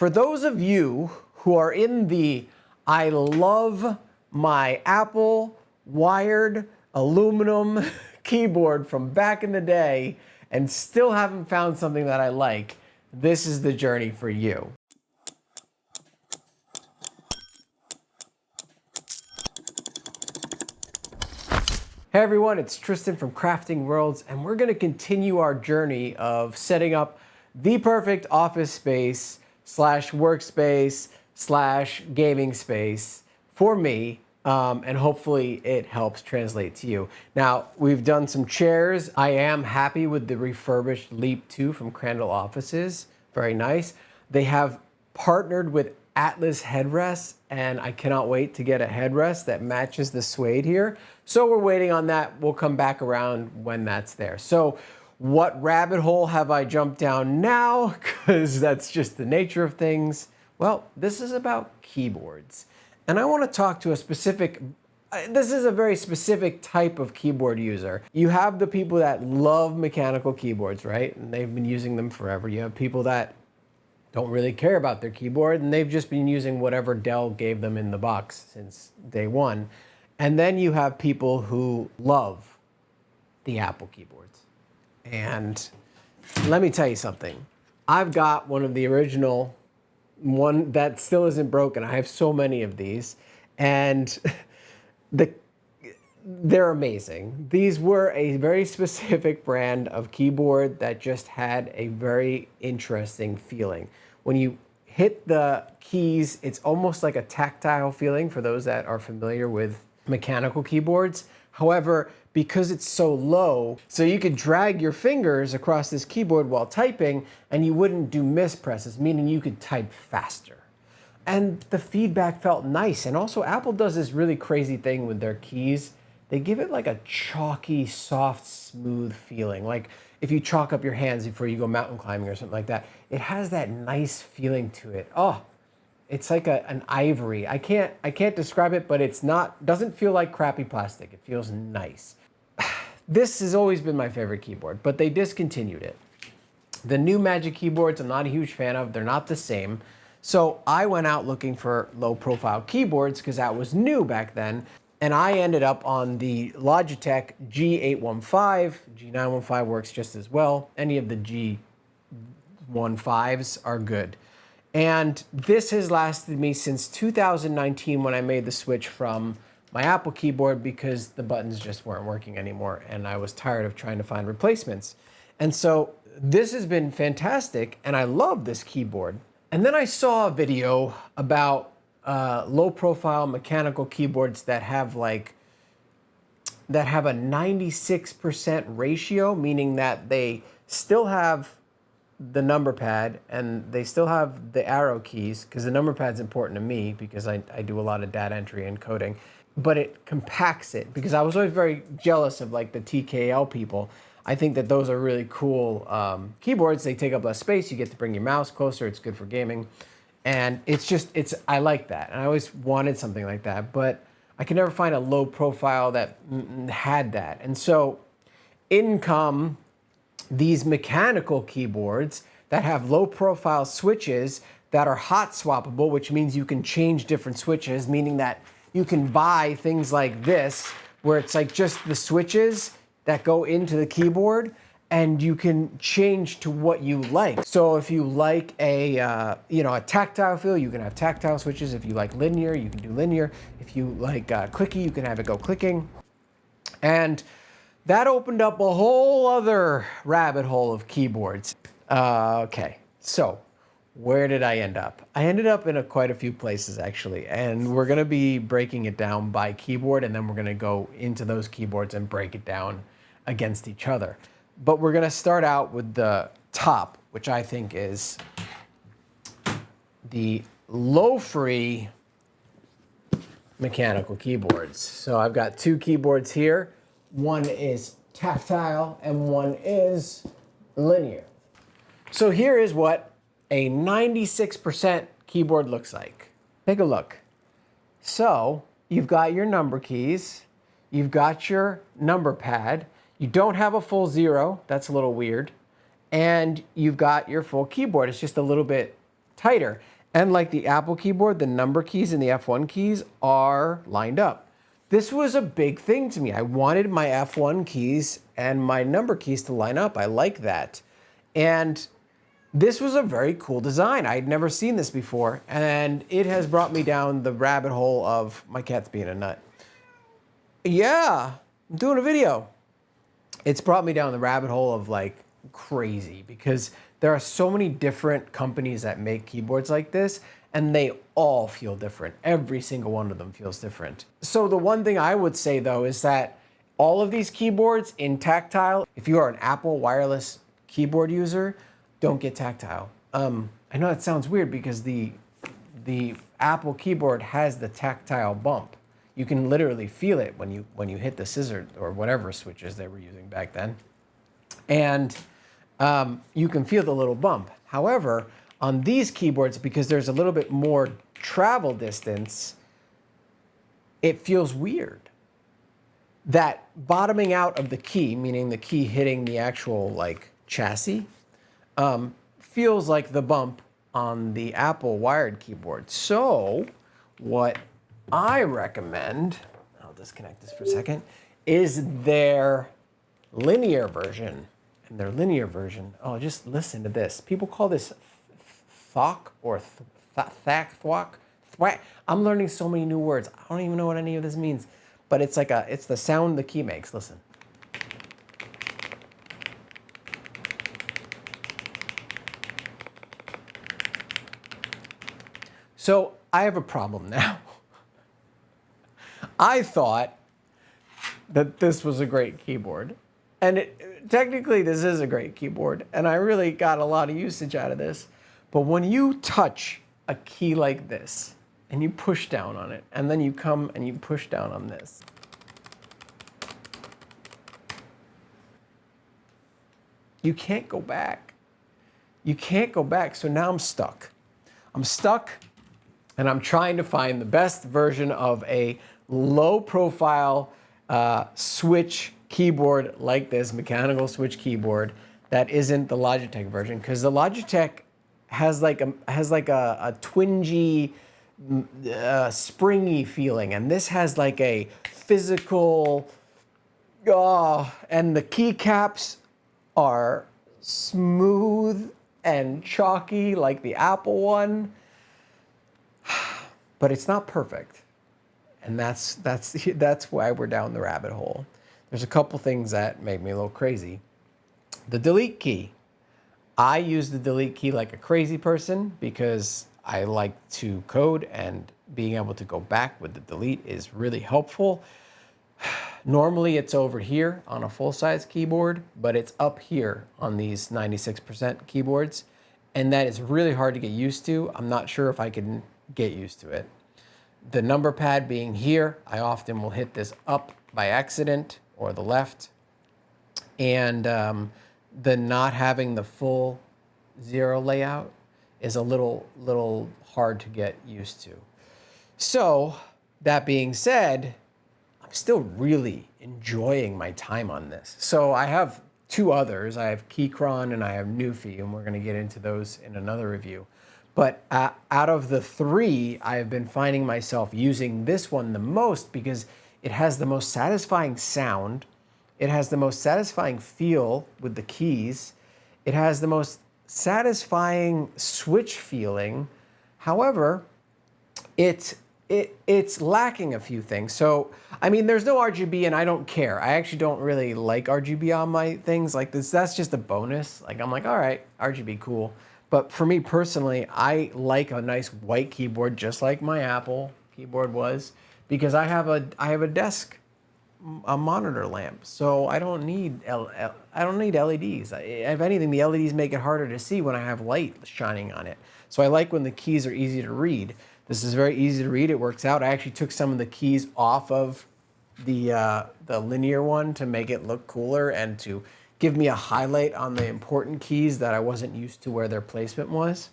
For those of you who are in the I love my Apple wired aluminum keyboard from back in the day and still haven't found something that I like, this is the journey for you. Hey everyone, it's Tristan from Crafting Worlds, and we're gonna continue our journey of setting up the perfect office space slash workspace slash gaming space for me, and hopefully it helps translate to you. Now, we've done some chairs. I am happy with the refurbished Leap 2 from Crandall Offices. Very nice. They have partnered with Atlas headrests, and I cannot wait to get a headrest that matches the suede here. So we're waiting on that. We'll come back around when that's there. So what rabbit hole have I jumped down now? Because that's just the nature of things. Well, this is about keyboards. And I want to talk to a specific, this is a very specific type of keyboard user. You have the people that love mechanical keyboards, right? And they've been using them forever. You have people that don't really care about their keyboard, and they've just been using whatever Dell gave them in the box since day one. And then you have people who love the Apple keyboards. And let me tell you something. I've got one of the original, one that still isn't broken. I have so many of these, and they're amazing. These were a very specific brand of keyboard that just had a very interesting feeling. When you hit the keys, it's almost like a tactile feeling for those that are familiar with mechanical keyboards. However, because it's so low, so you could drag your fingers across this keyboard while typing and you wouldn't do mispresses, meaning you could type faster. And the feedback felt nice. And also Apple does this really crazy thing with their keys. They give it like a chalky, soft, smooth feeling. Like if you chalk up your hands before you go mountain climbing or something like that, it has that nice feeling to it. Oh, it's like an ivory. I can't describe it, but it's not, doesn't feel like crappy plastic. It feels nice. This has always been my favorite keyboard, but they discontinued it. The new Magic keyboards, I'm not a huge fan of. They're not the same. So I went out looking for low profile keyboards because that was new back then. And I ended up on the Logitech G815. G915 works just as well. Any of the G15s are good. And this has lasted me since 2019 when I made the switch from my Apple keyboard because the buttons just weren't working anymore and I was tired of trying to find replacements. And so this has been fantastic and I love this keyboard. And then I saw a video about low profile mechanical keyboards that have a 96% ratio, meaning that they still have the number pad and they still have the arrow keys, because the number pad's important to me because I do a lot of data entry and coding, but it compacts it, because I was always very jealous of like the TKL people. I think that those are really cool keyboards. They take up less space. You get to bring your mouse closer. It's good for gaming. And I like that. And I always wanted something like that, but I could never find a low profile that had that. And so in come these mechanical keyboards that have low profile switches that are hot swappable, which means you can change different switches, meaning that you can buy things like this, where it's like just the switches that go into the keyboard and you can change to what you like. So if you like a tactile feel, you can have tactile switches. If you like linear, you can do linear. If you like clicky, you can have it go clicking. And that opened up a whole other rabbit hole of keyboards. Okay, so where did I end up? I ended up in quite a few places actually, and we're gonna be breaking it down by keyboard, and then we're gonna go into those keyboards and break it down against each other. But we're gonna start out with the top, which I think is the Lofree mechanical keyboards. So I've got two keyboards here. One is tactile and one is linear. So here is what a 96% keyboard looks like. Take a look. So you've got your number keys, you've got your number pad, you don't have a full zero, that's a little weird, and you've got your full keyboard. It's just a little bit tighter. And like the Apple keyboard, the number keys and the F1 keys are lined up. This was a big thing to me. I wanted my F1 keys and my number keys to line up. I like that. And this was a very cool design. I'd never seen this before, and it has brought me down the rabbit hole of my cat's being a nut. Yeah, I'm doing a video. It's brought me down the rabbit hole of like crazy because there are so many different companies that make keyboards like this, and they all feel different. Every single one of them feels different. So the one thing I would say though is that all of these keyboards in Tactile, if you are an Apple wireless keyboard user, don't get Tactile. I know that sounds weird because the Apple keyboard has the Tactile bump. You can literally feel it when you hit the scissor or whatever switches they were using back then. And you can feel the little bump. However, on these keyboards, because there's a little bit more travel distance, it feels weird. That bottoming out of the key, meaning the key hitting the actual like chassis, feels like the bump on the Apple wired keyboard. So what I recommend, I'll disconnect this for a second, is their linear version. And their linear version, oh, just listen to this. People call this Thock or Thwack. I'm learning so many new words. I don't even know what any of this means, but it's like it's the sound the key makes. Listen. So I have a problem now. I thought that this was a great keyboard. And technically this is a great keyboard. And I really got a lot of usage out of this. But when you touch a key like this and you push down on it, and then you come and you push down on this, you can't go back. You can't go back. So now I'm stuck. I'm stuck. And I'm trying to find the best version of a low profile switch keyboard like this, mechanical switch keyboard, that isn't the Logitech version, because the Logitech has like a twingy, springy feeling, and this has like a physical, and the keycaps are smooth and chalky like the Apple one. But it's not perfect, and that's why we're down the rabbit hole. There's a couple things that make me a little crazy. The delete key. I use the delete key like a crazy person because I like to code, and being able to go back with the delete is really helpful. Normally it's over here on a full-size keyboard, but it's up here on these 96% keyboards, and that is really hard to get used to. I'm not sure if I can get used to it. The number pad being here, I often will hit this up by accident, or the left, and the not having the full 0 layout is a little hard to get used to. So that being said, I'm still really enjoying my time on this. So I have two others. I have Keychron and I have NuPHy, and we're going to get into those in another review. But out of the three, I have been finding myself using this one the most because it has the most satisfying sound. It has the most satisfying feel with the keys. It has the most satisfying switch feeling. However, it's lacking a few things. So, I mean, there's no RGB, and I don't care. I actually don't really like RGB on my things like this. That's just a bonus. Like, I'm like, all right, RGB, cool. But for me personally, I like a nice white keyboard, just like my Apple keyboard was, because I have a desk, a monitor lamp, so I don't need LEDs. If anything, the LEDs make it harder to see when I have light shining on it. So I like when the keys are easy to read. This is very easy to read. It works out. I actually took some of the keys off of the linear one to make it look cooler and to give me a highlight on the important keys that I wasn't used to where their placement was.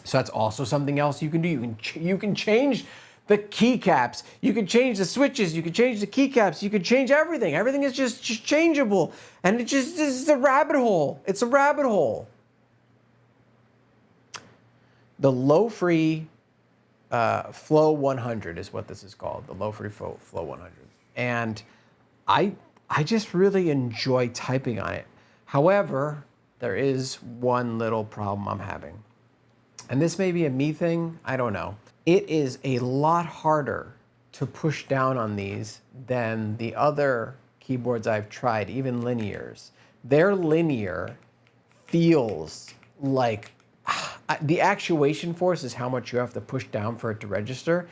So that's also something else you can do. You can change the keycaps. You can change the switches. You can change the keycaps. You can change everything. Everything is just changeable. And it's a rabbit hole. It's a rabbit hole. The Lofree Flow 100 is what this is called, the Lofree Flow 100. And I just really enjoy typing on it. However, there is one little problem I'm having. And this may be a me thing, I don't know. It is a lot harder to push down on these than the other keyboards I've tried, even linears. Their linear feels like the actuation force is how much you have to push down for it to register.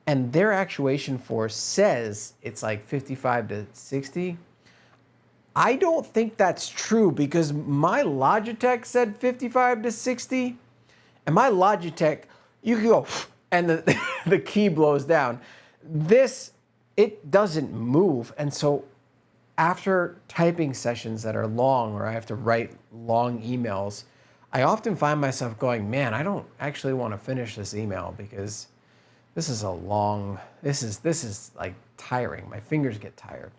And their actuation force says it's like 55 to 60. I don't think that's true because my Logitech said 55 to 60. And my Logitech, you can go and the key blows down. This, it doesn't move. And so after typing sessions that are long or I have to write long emails, I often find myself going, man, I don't actually want to finish this email because this is a long, this is like tiring. My fingers get tired.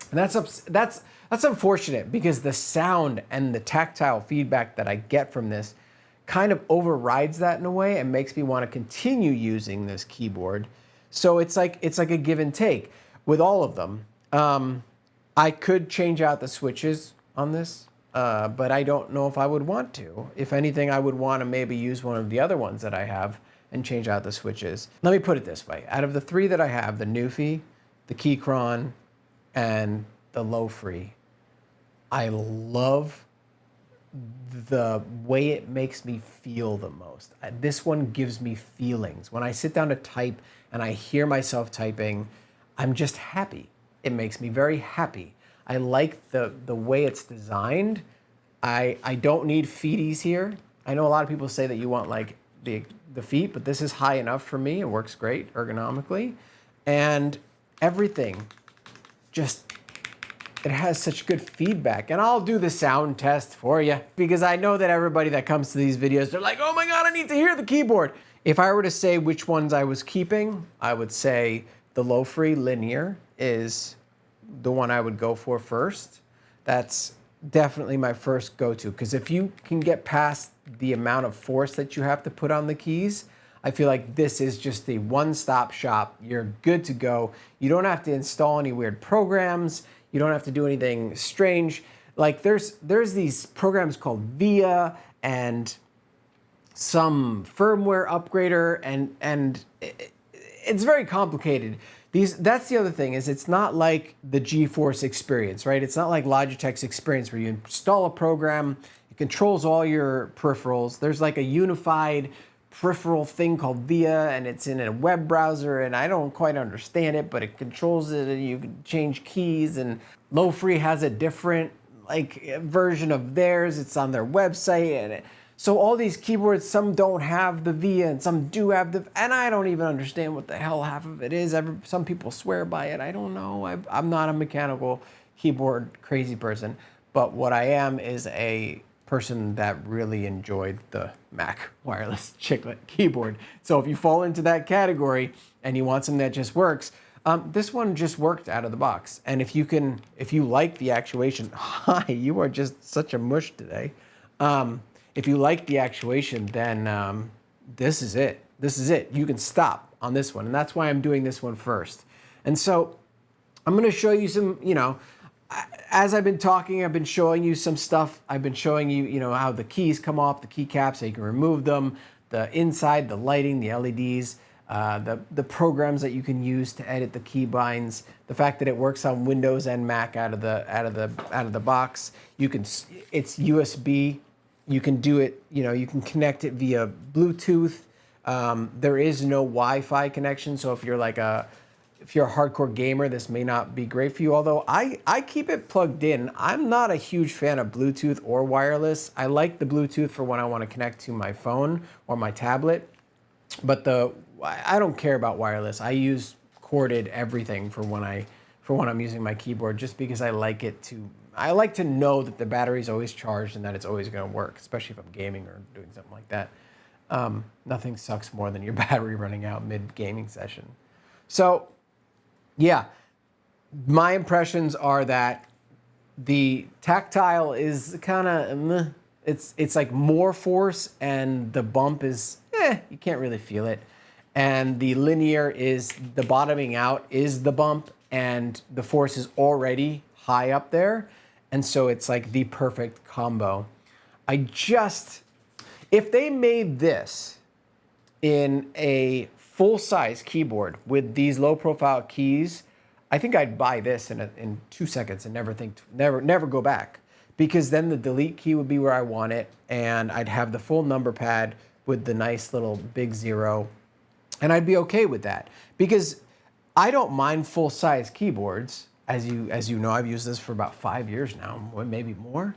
And that's unfortunate because the sound and the tactile feedback that I get from this kind of overrides that in a way and makes me want to continue using this keyboard. So it's like a give and take with all of them. I could change out the switches on this, but I don't know if I would want to. If anything, I would want to maybe use one of the other ones that I have and change out the switches. Let me put it this way. Out of the three that I have, the NuPHy, the Keychron, and the Lofree, I love the way it makes me feel the most. This one gives me feelings. When I sit down to type and I hear myself typing, I'm just happy. It makes me very happy. I like the way it's designed. I don't need feeties here. I know a lot of people say that you want like the feet, but this is high enough for me. It works great ergonomically. And everything just, it has such good feedback. And I'll do the sound test for you because I know that everybody that comes to these videos, they're like, oh my God, I need to hear the keyboard. If I were to say which ones I was keeping, I would say the Lofree Linear is the one I would go for first. That's definitely my first go-to because if you can get past the amount of force that you have to put on the keys, I feel like this is just a one-stop shop. You're good to go. You don't have to install any weird programs. You don't have to do anything strange. Like there's these programs called VIA and some firmware upgrader, and it's very complicated. That's the other thing is it's not like the GeForce experience, right? It's not like Logitech's experience where you install a program, it controls all your peripherals. There's like a unified peripheral thing called VIA and it's in a web browser and I don't quite understand it, but it controls it and you can change keys, and Lofree has a different like version of theirs. It's on their website, and so all these keyboards, some don't have the VIA and some do have the, and I don't even understand what the hell half of it is. Some people swear by it. I don't know. I'm not a mechanical keyboard crazy person, but what I am is a person that really enjoyed the Mac wireless chiclet keyboard. So if you fall into that category and you want something that just works, this one just worked out of the box. And if you like the actuation, hi, you are just such a mush today. If you like the actuation, then this is it. This is it. You can stop on this one. And that's why I'm doing this one first. And so I'm going to show you some, as I've been talking, I've been showing you some stuff. I've been showing you, how the keys come off, the keycaps, how you can remove them, the inside, the lighting, the LEDs, the programs that you can use to edit the key binds, the fact that it works on Windows and Mac out of the box. It's USB. You can do it, you can connect it via Bluetooth. There is no Wi-Fi connection, so if you're a hardcore gamer, this may not be great for you, although I keep it plugged in. I'm not a huge fan of Bluetooth or wireless. I like the Bluetooth for when I want to connect to my phone or my tablet, but I don't care about wireless. I use corded everything for when I'm using my keyboard, just because I like to know that the battery's always charged and that it's always going to work, especially if I'm gaming or doing something like that. Nothing sucks more than your battery running out mid-gaming session. So, yeah, my impressions are that the Tactile is kind of, it's like more force and the bump is, you can't really feel it. And the linear is, the bottoming out is the bump, and the force is already high up there. And so it's like the perfect combo. If they made this in a full-size keyboard with these low-profile keys, I think I'd buy this in 2 seconds and never go back, because then the delete key would be where I want it, and I'd have the full number pad with the nice little big 0, and I'd be okay with that, because I don't mind full-size keyboards. As you know, I've used this for about 5 years now, or maybe more.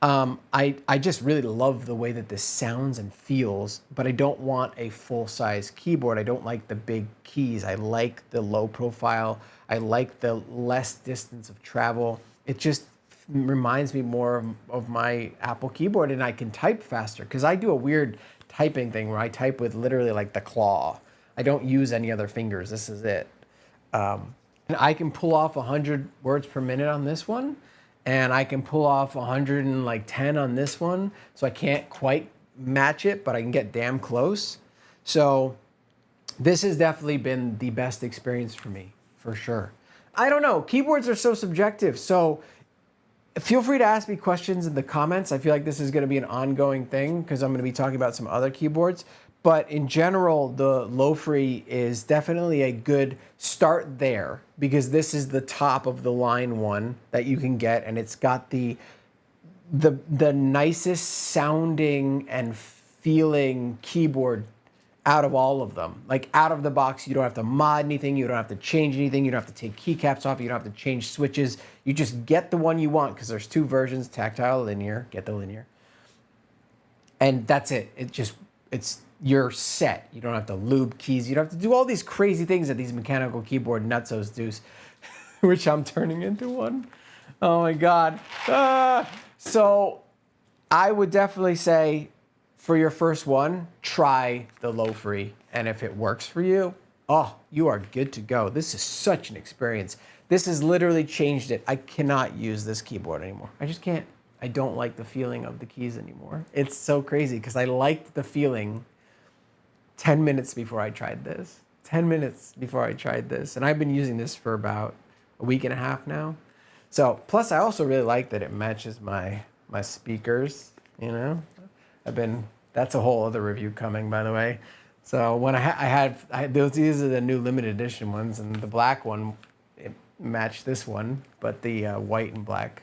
I just really love the way that this sounds and feels, but I don't want a full-size keyboard. I don't like the big keys. I like the low profile. I like the less distance of travel. It just reminds me more of my Apple keyboard, and I can type faster, because I do a weird typing thing where I type with literally like the claw. I don't use any other fingers. This is it. And I can pull off 100 words per minute on this one, and I can pull off 110 on this one. So I can't quite match it, but I can get damn close. So this has definitely been the best experience for me, for sure. I don't know, keyboards are so subjective. So feel free to ask me questions in the comments. I feel like this is gonna be an ongoing thing, because I'm gonna be talking about some other keyboards. But in general, the Lofree is definitely a good start there, because this is the top of the line one that you can get, and it's got the nicest sounding and feeling keyboard out of all of them. Like out of the box, you don't have to mod anything, you don't have to change anything, you don't have to take keycaps off, you don't have to change switches. You just get the one you want, because there's 2 versions, tactile, linear, get the linear. And that's it. You're set. You don't have to lube keys. You don't have to do all these crazy things that these mechanical keyboard nutsos do, which I'm turning into one. Oh my God. So I would definitely say, for your first one, try the Lofree. And if it works for you, oh, you are good to go. This is such an experience. This has literally changed it. I cannot use this keyboard anymore. I just can't. I don't like the feeling of the keys anymore. It's so crazy, because I liked the feeling 10 minutes before I tried this. 10 minutes before I tried this. And I've been using this for about a week and a half now. So, plus I also really like that it matches my speakers, you know? That's a whole other review coming, by the way. So when these are the new limited edition ones, and the black one, it matched this one, but the white and black,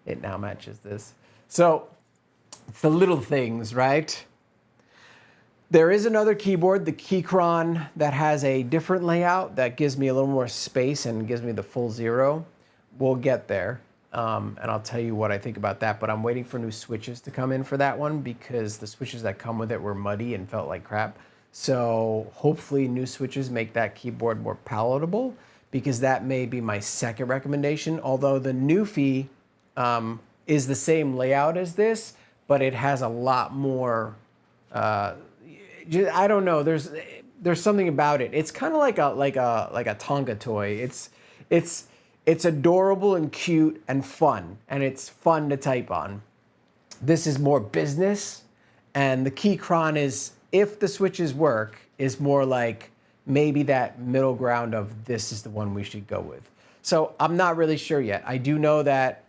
it now matches this. So it's the little things, right? There is another keyboard, the Keychron, that has a different layout that gives me a little more space and gives me the full 0. We'll get there, and I'll tell you what I think about that, but I'm waiting for new switches to come in for that one, because the switches that come with it were muddy and felt like crap. So hopefully new switches make that keyboard more palatable, because that may be my second recommendation, although the NuPHy is the same layout as this, but it has a lot more, I don't know. There's something about it. It's kind of like a Tonga toy. It's adorable and cute and fun, and it's fun to type on. This is more business, and the Keychron is, if the switches work, is more like maybe that middle ground of this is the one we should go with. So I'm not really sure yet. I do know that,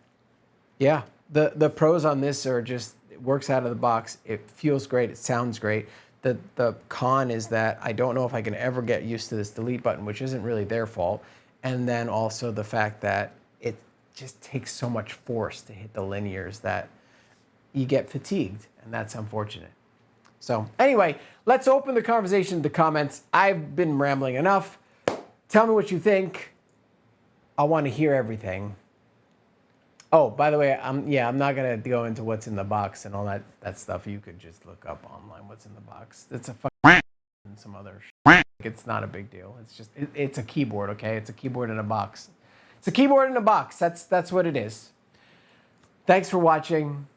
yeah, the pros on this are just, it works out of the box. It feels great. It sounds great. The con is that I don't know if I can ever get used to this delete button, which isn't really their fault. And then also the fact that it just takes so much force to hit the linears that you get fatigued, and that's unfortunate. So anyway, let's open the conversation in the comments. I've been rambling enough. Tell me what you think. I want to hear everything. Oh, by the way, I'm not gonna go into what's in the box and all that stuff. You could just look up online what's in the box. It's a fucking and some other shit. It's not a big deal. It's just it's a keyboard, okay? It's a keyboard in a box. It's a keyboard in a box. That's what it is. Thanks for watching.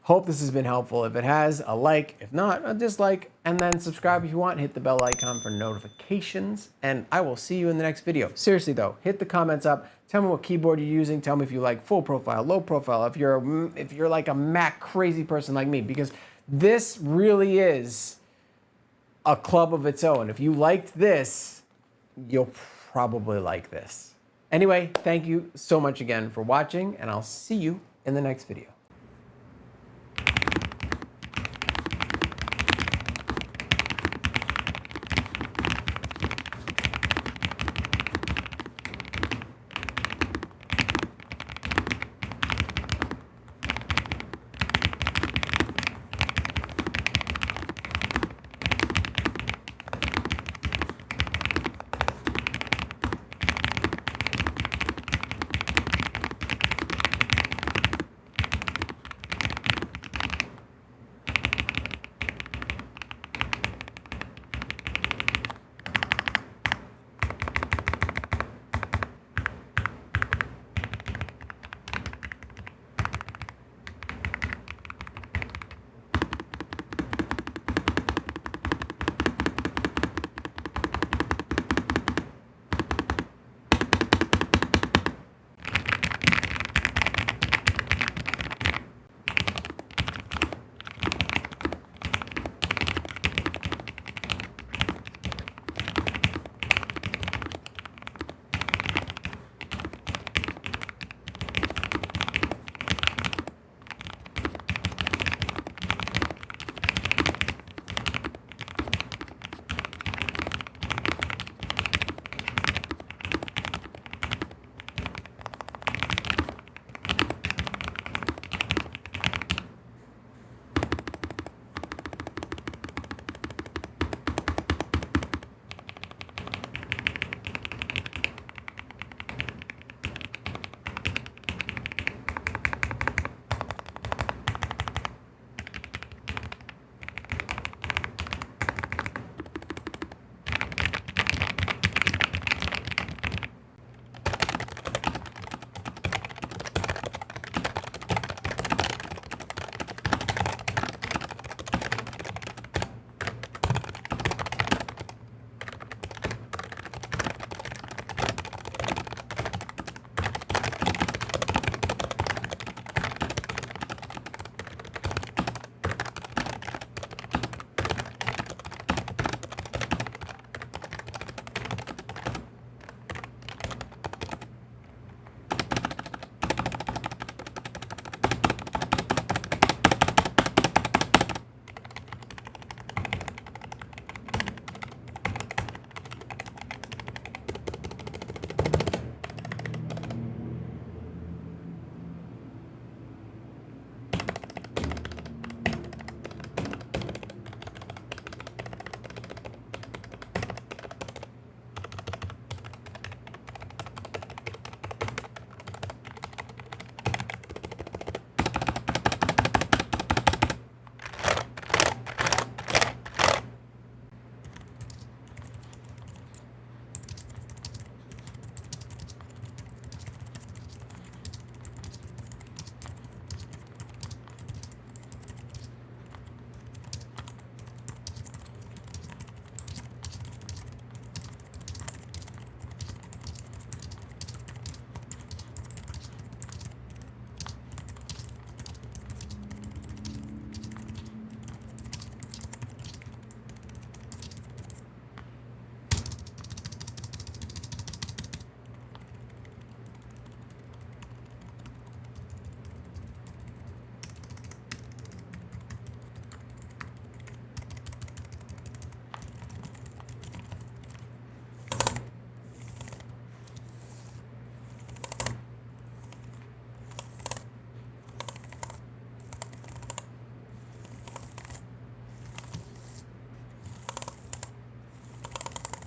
Hope this has been helpful. If it has, a like. If not, a dislike. And then subscribe if you want. Hit the bell icon for notifications. And I will see you in the next video. Seriously though, hit the comments up. Tell me what keyboard you're using. Tell me if you like full profile, low profile. If you're like a Mac crazy person like me, because this really is a club of its own. If you liked this, you'll probably like this. Anyway, thank you so much again for watching, and I'll see you in the next video.